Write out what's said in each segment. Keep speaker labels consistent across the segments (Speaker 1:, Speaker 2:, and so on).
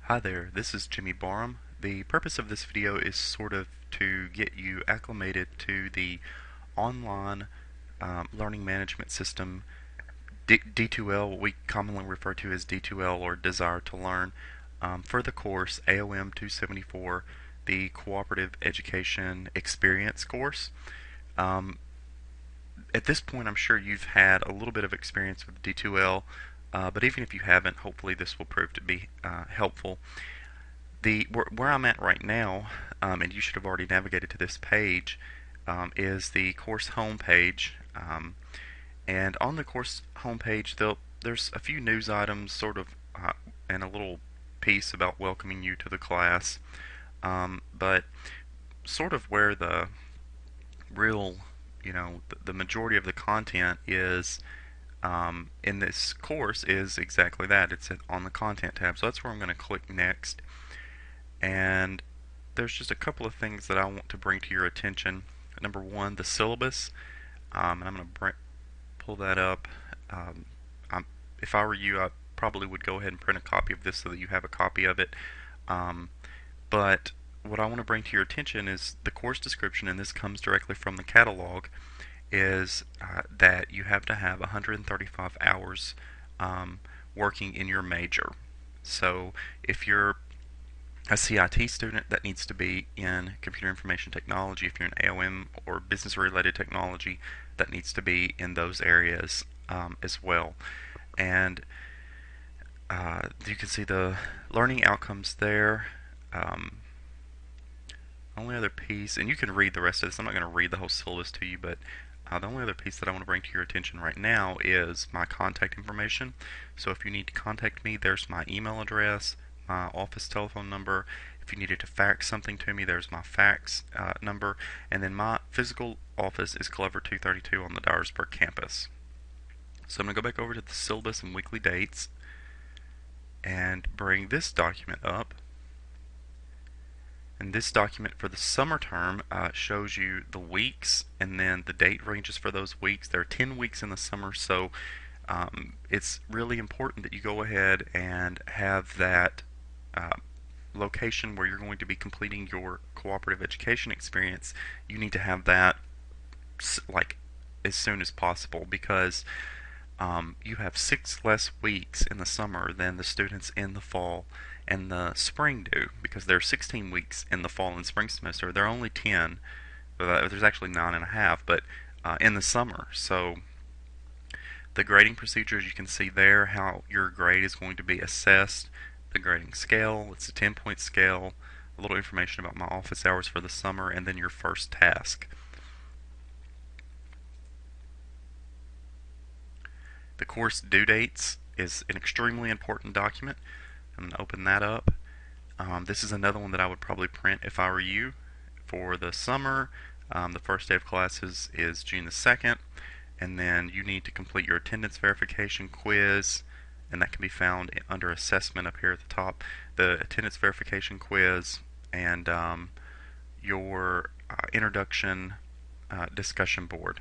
Speaker 1: Hi there, this is Jimmy Barham. The purpose of this video is sort of to get you acclimated to the online learning management system, D2L, what we commonly refer to as D2L or Desire to Learn, for the course AOM 274, the Cooperative Education Experience course. Um, at this point, I'm sure you've had a little bit of experience with D2L, but even if you haven't, hopefully this will prove to be helpful. Where I'm at right now, and you should have already navigated to this page, is the course homepage. And on the course homepage, there's a few news items, sort of, and a little piece about welcoming you to the class. But sort of where the real, the majority of the content is in this course is exactly that. It's on the content tab. So that's where I'm going to click next. And there's just a couple of things that I want to bring to your attention. Number one, the syllabus. And I'm going to pull that up. Um, if I were you, I probably would go ahead and print a copy of this so that you have a copy of it. But what I want to bring to your attention is the course description, and this comes directly from the catalog, is that you have to have 135 hours working in your major. So if you're a CIT student, that needs to be in computer information technology. If you're in AOM or business related technology, that needs to be in those areas as well. And you can see the learning outcomes there. Only other piece, and you can read the rest of this, I'm not going to read the whole syllabus to you, but the only other piece that I want to bring to your attention right now is my contact information. So if you need to contact me, there's my email address, my office telephone number. If you needed to fax something to me, there's my fax number. And then my physical office is Glover 232 on the Dyersburg campus. So I'm going to go back over to the syllabus and weekly dates and bring this document up. And this document for the summer term shows you the weeks and then the date ranges for those weeks. There are 10 weeks in the summer, so it's really important that you go ahead and have that location where you're going to be completing your cooperative education experience. You need to have that like as soon as possible, because you have 6 less weeks in the summer than the students in the fall and the spring do, because there are 16 weeks in the fall and spring semester. There are only 10. There's actually 9.5, but in the summer. So the grading procedures, you can see there how your grade is going to be assessed. The grading scale, it's a 10-point scale, a little information about my office hours for the summer, and then your first task. The course due dates is an extremely important document. I'm going to open that up. This is another one that I would probably print if I were you. For the summer, the first day of classes is June the 2nd, and then you need to complete your attendance verification quiz, and that can be found under assessment up here at the top. The attendance verification quiz and your introduction discussion board.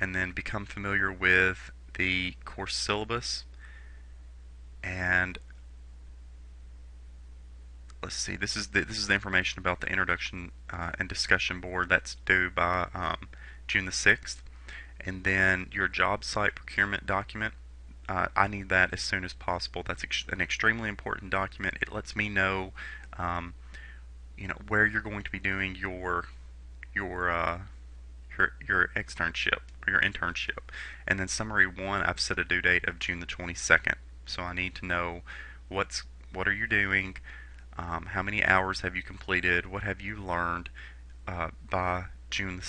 Speaker 1: And then become familiar with the course syllabus. And let's see, this is the information about the introduction and discussion board. That's due by June the 6th. And then your job site procurement document, I need that as soon as possible. That's an extremely important document. It lets me know where you're going to be doing your externship or your internship. And then summary 1, I've set a due date of June the 22nd. So I need to know what are you doing, how many hours have you completed, what have you learned by June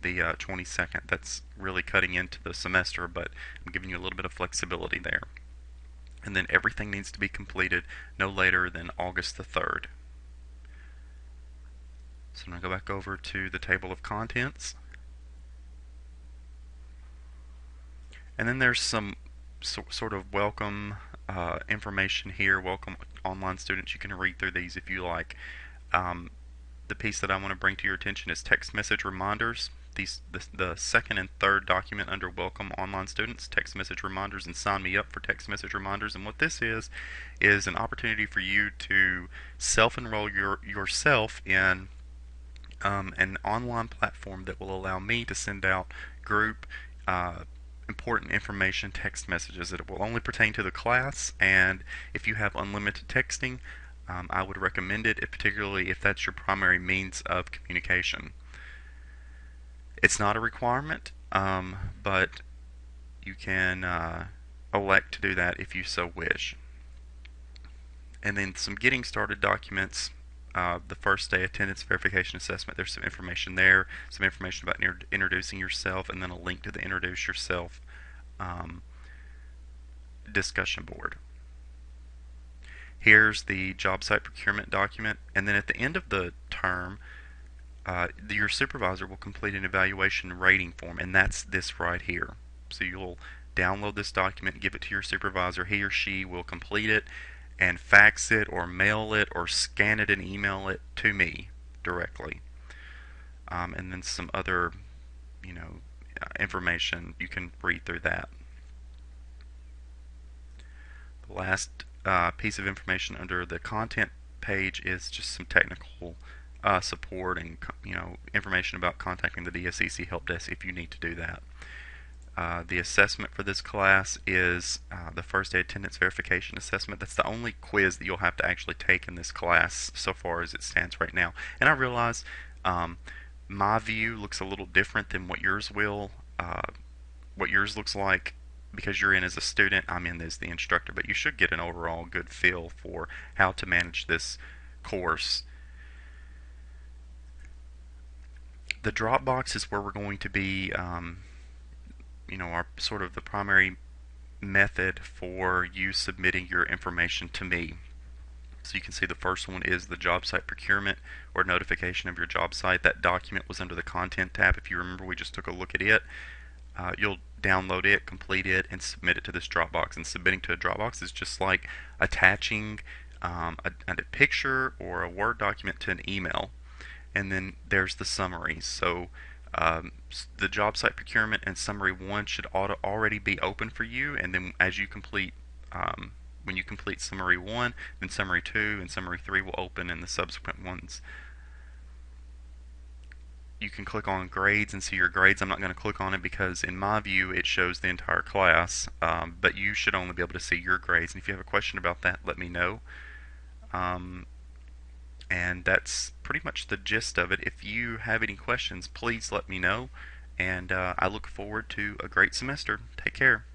Speaker 1: the 22nd. That's really cutting into the semester, but I'm giving you a little bit of flexibility there. And then everything needs to be completed no later than August the 3rd. So I'm going to go back over to the table of contents. And then there's some sort of welcome information here. Welcome online students. You can read through these if you like. The piece that I want to bring to your attention is text message reminders. the second and third document under Welcome Online Students, text message reminders, and sign me up for text message reminders. And what this is an opportunity for you to self-enroll yourself in an online platform that will allow me to send out group uh, important information text messages. It will only pertain to the class, and if you have unlimited texting, I would recommend it, particularly if that's your primary means of communication. It's not a requirement, but you can elect to do that if you so wish. And then some getting started documents. The first day attendance verification assessment. There's some information there, some information about introducing yourself, and then a link to the introduce yourself discussion board. Here's the job site procurement document, and then at the end of the term, your supervisor will complete an evaluation rating form, and that's this right here. So you'll download this document, give it to your supervisor. He or she will complete it and fax it or mail it or scan it and email it to me directly. And then some other, information. You can read through that. The last piece of information under the content page is just some technical support and information about contacting the DSEC help desk if you need to do that. The assessment for this class is the first day attendance verification assessment. That's the only quiz that you'll have to actually take in this class so far as it stands right now. And I realize my view looks a little different than what yours will. What yours looks like, because you're in as a student, I'm in as the instructor, but you should get an overall good feel for how to manage this course. The Dropbox is where we're going to be our sort of the primary method for you submitting your information to me. So you can see the first one is the job site procurement or notification of your job site. That document was under the content tab. If you remember, we just took a look at it. You'll download it, complete it, and submit it to this Dropbox. And submitting to a Dropbox is just like attaching a picture or a Word document to an email. And then there's the summary. So the job site procurement and summary 1 should already be open for you, and then as you complete when you complete summary 1, then summary 2 and summary 3 will open, and the subsequent ones you can click on grades and see your grades. I'm not going to click on it because in my view it shows the entire class, but you should only be able to see your grades, and if you have a question about that, let me know. And that's pretty much the gist of it. If you have any questions, please let me know, and I look forward to a great semester. Take care.